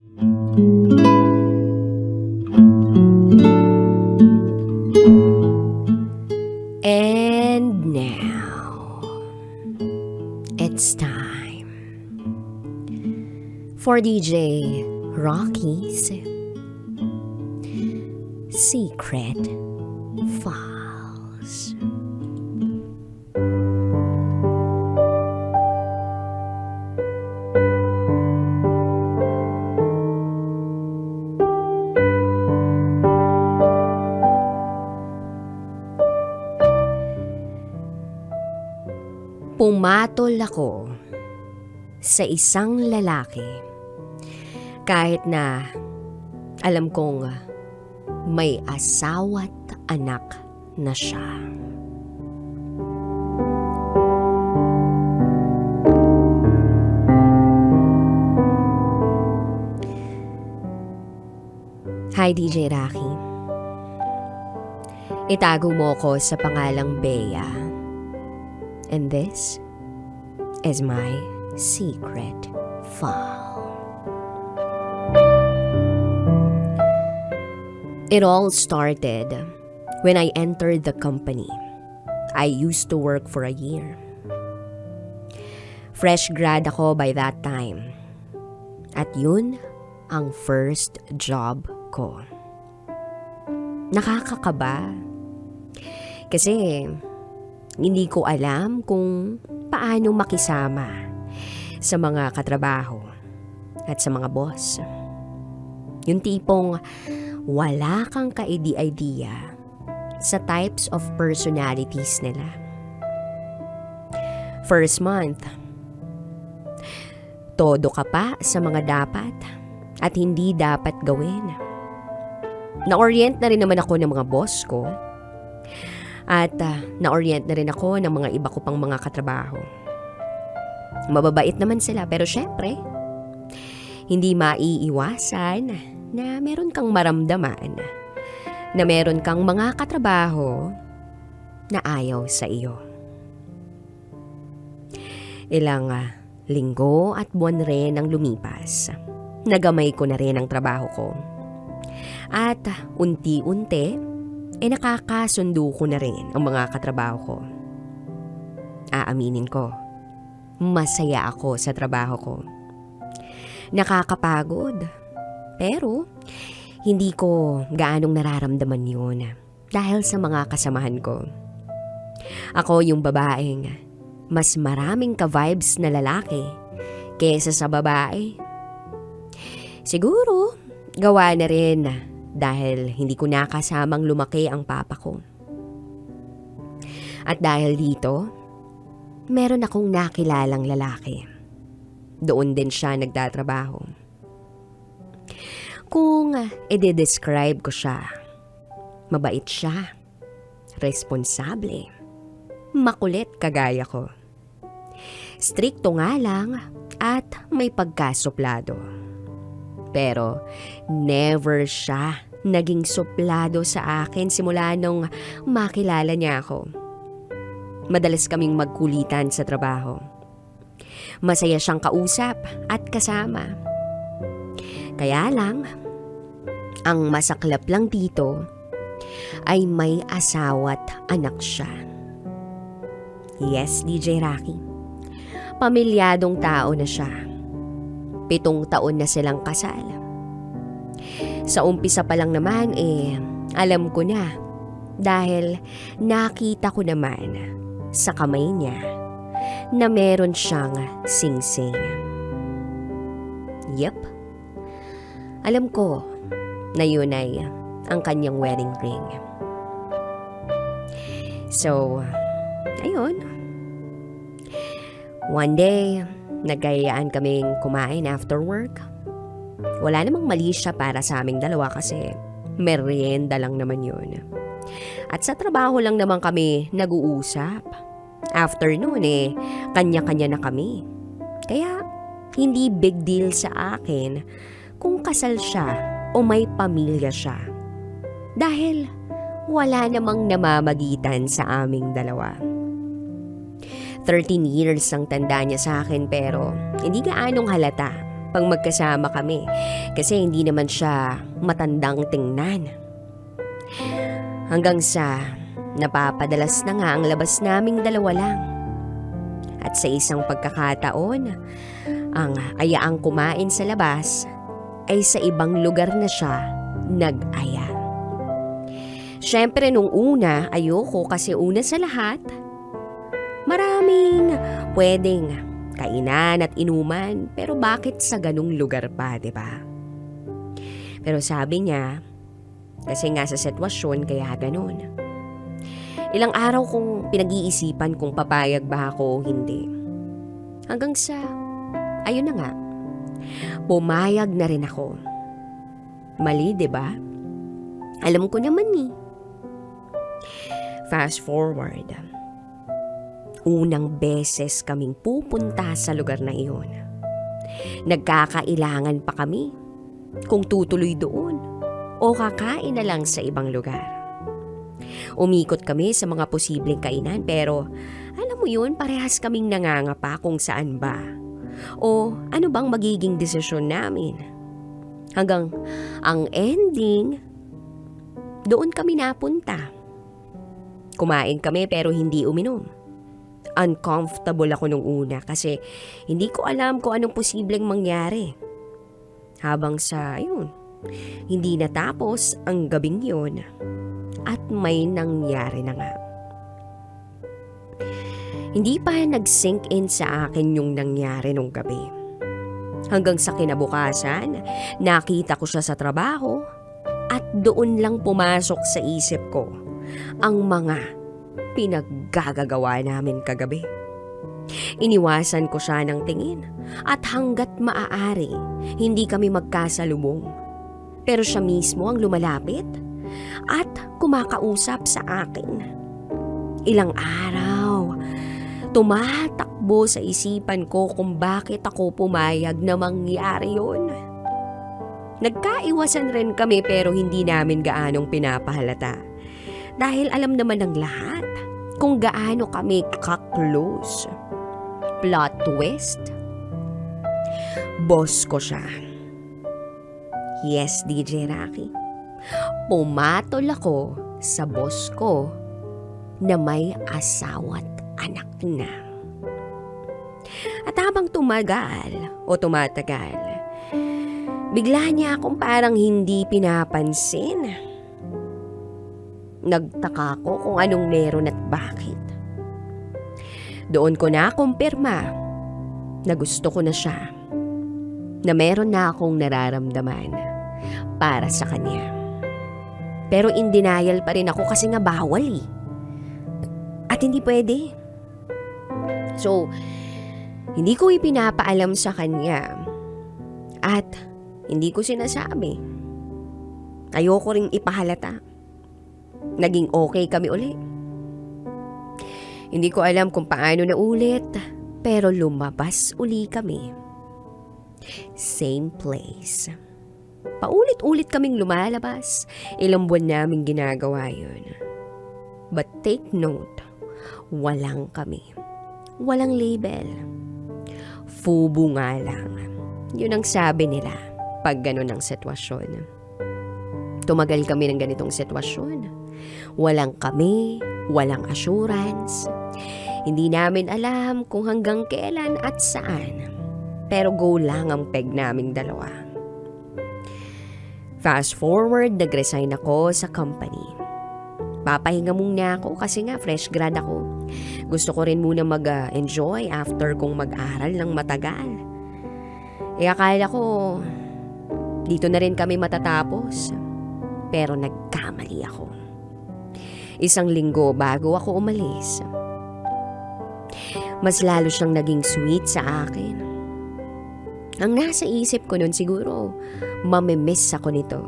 And now, it's time for DJ Rocky's Secret Files. Pumatol ako sa isang lalaki kahit na alam kong may asawa't anak na siya. Hi DJ Rocky. Itago mo ko sa pangalang Bea. And this is my secret file. It all started when I entered the company. I used to work for a year. Fresh grad ako by that time. At yun ang first job ko. Nakakakaba. Kasi hindi ko alam kung paano makisama sa mga katrabaho at sa mga boss. Yung tipong wala kang ka-idea sa types of personalities nila. First month, todo ka pa sa mga dapat at hindi dapat gawin. Na-orient na rin naman ako ng mga boss ko. At na-orient na rin ako ng mga iba ko pang mga katrabaho. Mababait naman sila pero syempre, hindi maiiwasan na meron kang maramdaman na meron kang mga katrabaho na ayaw sa iyo. Ilang linggo at buwan rin ang lumipas. Nagamay ko na rin ang trabaho ko. At unti-unti, nakakasundo ko na rin ang mga katrabaho ko. Aaminin ko, masaya ako sa trabaho ko. Nakakapagod, pero hindi ko gaanong nararamdaman yun dahil sa mga kasamahan ko. Ako yung babaeng mas maraming ka-vibes na lalaki kesa sa babae. Siguro, gawa na rin dahil hindi ko nakasamang lumaki ang papa ko. At dahil dito, meron akong nakilalang lalaki. Doon din siya nagtatrabaho. Kung i-describe ko siya, mabait siya, responsable, makulit kagaya ko. Strikto nga lang at may pagkasuplado. Pero never siya naging suplado sa akin simula nung makilala niya ako. Madalas kaming magkulitan sa trabaho. Masaya siyang kausap at kasama. Kaya lang, ang masaklap lang dito ay may asawa't anak siya. Yes, DJ Rocky. Pamilyadong tao na siya. 7 taon na silang kasal. Sa umpisa pa lang naman alam ko na dahil nakita ko naman sa kamay niya na meron siyang singsing. Yep. Alam ko na yun ay ang kanyang wedding ring. So, ayun. One day, nagkayaan kaming kumain after work. Wala namang mali siya para sa aming dalawa kasi merienda lang naman yun. At sa trabaho lang naman kami nag-uusap. After noon kanya-kanya na kami. Kaya hindi big deal sa akin kung kasal siya o may pamilya siya. Dahil wala namang namamagitan sa aming dalawa. 13 years ang tanda niya sa akin pero hindi gaanong halata pang magkasama kami kasi hindi naman siya matandang tingnan. Hanggang sa napapadalas na nga ang labas naming dalawa lang. At sa isang pagkakataon, ang ayaang kumain sa labas ay sa ibang lugar na siya nag-aya. Siyempre nung una, ayoko kasi una sa lahat, maraming pwedeng kainan at inuman, pero bakit sa ganung lugar pa, diba? Pero sabi niya, kasi nga sa sitwasyon kaya ganun. Ilang araw kong pinag-iisipan kung papayag ba ako o hindi. Hanggang sa, ayun na nga, pumayag na rin ako. Mali, diba? Alam ko naman eh. Fast forward. Unang beses kaming pupunta sa lugar na iyon. Nagkakailangan pa kami kung tutuloy doon o kakain na lang sa ibang lugar. Umikot kami sa mga posibleng kainan pero alam mo yun, parehas kaming nangangapa kung saan ba o ano bang magiging desisyon namin. Hanggang ang ending, doon kami napunta. Kumain kami pero hindi uminom. Uncomfortable ako nung una kasi hindi ko alam kung anong posibleng mangyari. Habang sa, ayun, hindi natapos ang gabing yun at may nangyari na nga. Hindi pa nag-sink in sa akin yung nangyari nung gabi. Hanggang sa kinabukasan, nakita ko siya sa trabaho at doon lang pumasok sa isip ko ang mga pinaggagawa namin kagabi. Iniwasan ko siya ng tingin at hanggat maaari, hindi kami magkasalubong. Pero siya mismo ang lumalapit at kumakausap sa akin. Ilang araw, tumatakbo sa isipan ko kung bakit ako pumayag na mangyari yun. Nagkaiwasan rin kami pero hindi namin gaanong pinapahalata. Dahil alam naman ng lahat kung gaano kami ka-close. Plot twist, boss ko siya. Yes, DJ Rocky. Pumatol ako sa boss ko na may asawa't anak na. At habang tumatagal, bigla niya akong parang hindi pinapansin. Nagtaka ko kung anong meron at bakit. Doon ko na kumpirma na gusto ko na siya, na meron na akong nararamdaman para sa kanya. Pero in denial pa rin ako kasi nga bawal eh. At hindi pwede. So, hindi ko ipinapaalam sa kanya at hindi ko sinasabi. Ayoko ring ipahalata. Naging okay kami uli. Hindi ko alam kung paano na ulit, pero lumabas uli kami. Same place. Paulit-ulit kaming lumalabas. Ilang buwan naming ginagawa yun. But take note, walang kami. Walang label. Fubu nga lang. Yun ang sabi nila pag ganun ang sitwasyon. Tumagal kami ng ganitong sitwasyon. Walang kami, walang assurance. Hindi namin alam kung hanggang kailan at saan. Pero go lang ang peg naming dalawa. Fast forward, nag-resign ako sa company. Papahinga muna ako kasi nga fresh grad ako. Gusto ko rin muna mag-enjoy after kong mag-aral ng matagal. Akala ko, dito na rin kami matatapos. Pero nagkamali ako. Isang linggo bago ako umalis, mas lalo siyang naging sweet sa akin. Ang nasa isip ko nun siguro, mamimiss ako nito.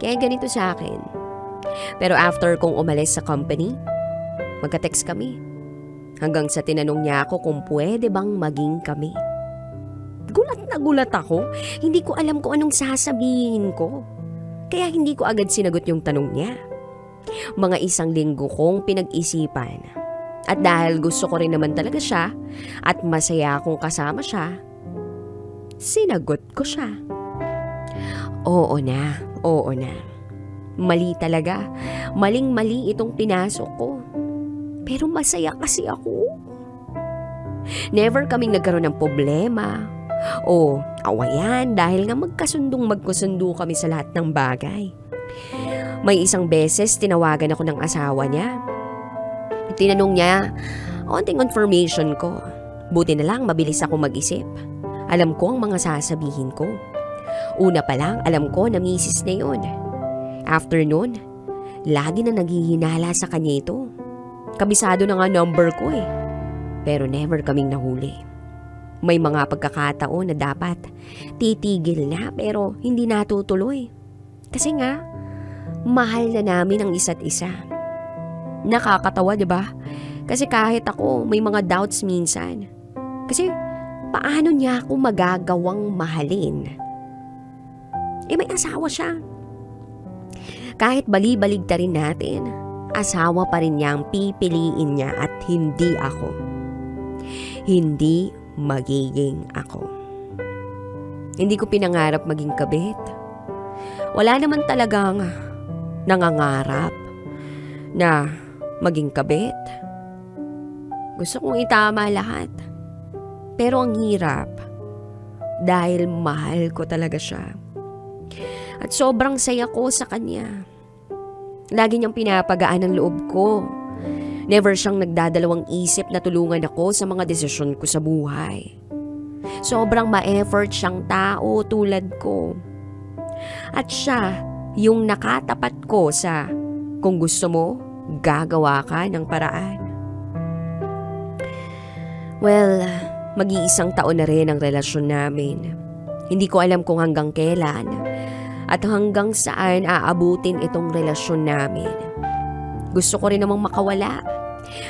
Kaya ganito sa akin. Pero after kong umalis sa company, magka-text kami. Hanggang sa tinanong niya ako kung pwede bang maging kami. Gulat na gulat ako. Hindi ko alam kung anong sasabihin ko. Kaya hindi ko agad sinagot yung tanong niya. Mga isang linggo kong pinag-isipan. At dahil gusto ko rin naman talaga siya at masaya akong kasama siya, Sinagot ko siya. Oo na, oo na. Mali talaga. Maling-mali itong pinasok ko. Pero masaya kasi ako. Never kaming nagkaroon ng problema o awayan dahil nga magkasundo kami sa lahat ng bagay. May isang beses tinawagan ako ng asawa niya. Tinanong niya onting confirmation ko. Buti na lang mabilis ako mag-isip. Alam ko ang mga sasabihin ko. Una pa lang alam ko na misis na yun. After nun, lagi na naghihinala sa kanya ito. Kabisado na nga number ko eh. Pero never kaming nahuli. May mga pagkakataon na dapat titigil na pero hindi natutuloy. Kasi nga, mahal na namin ang isa't isa. Nakakatawa, 'di ba? Kasi kahit ako may mga doubts minsan. Kasi paano niya ako magagawang mahalin? May asawa siya. Kahit bali-balig ta rin natin, asawa pa rin niya ang pipiliin niya at hindi ako. Hindi magiging ako. Hindi ko pinangarap maging kabit. Wala naman talagang nangangarap na maging kabit. Gusto kong itama lahat. Pero ang hirap dahil mahal ko talaga siya. At sobrang saya ko sa kanya. Lagi niyang pinapagaan ang loob ko. Never siyang nagdadalawang isip na tulungan ako sa mga desisyon ko sa buhay. Sobrang ma-effort siyang tao tulad ko. At siya yung nakatapat ko sa kung gusto mo, gagawa ka ng paraan. Well, mag-iisang taon na rin ang relasyon namin. Hindi ko alam kung hanggang kailan at hanggang saan aabutin itong relasyon namin. Gusto ko rin namang makawala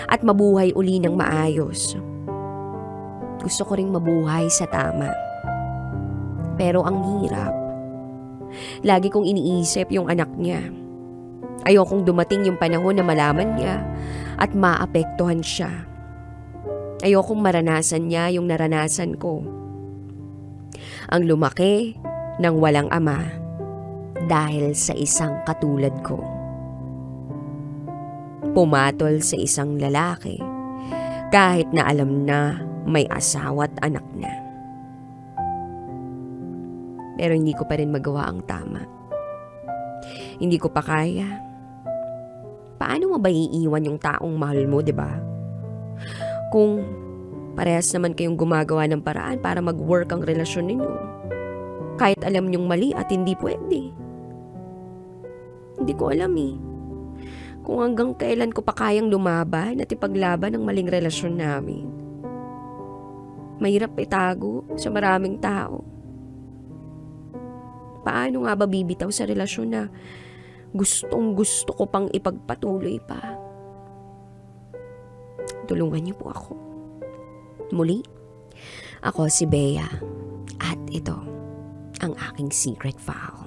at mabuhay uli ng maayos. Gusto ko rin mabuhay sa tama. Pero ang hirap. Lagi kong iniisip yung anak niya. Ayokong dumating yung panahon na malaman niya at maapektuhan siya. Ayokong maranasan niya yung naranasan ko. Ang lumaki ng walang ama dahil sa isang katulad ko. Pumatol sa isang lalaki kahit na alam na may asawa at anak na. Pero hindi ko pa rin magawa ang tama. Hindi ko pa kaya. Paano mo ba iiwan yung taong mahal mo, 'di ba? Kung parehas naman kayong gumagawa ng paraan para mag-work ang relasyon ninyo. Kahit alam niyong mali at hindi pwede. Hindi ko alam eh. Kung hanggang kailan ko pa kayang lumaban at ipaglaban ang maling relasyon namin. Mahirap itago sa maraming tao. Paano nga ba bibitaw sa relasyon na gustong gusto ko pang ipagpatuloy pa? Tulungan niyo po ako. Muli, ako si Bea at ito ang aking secret vow.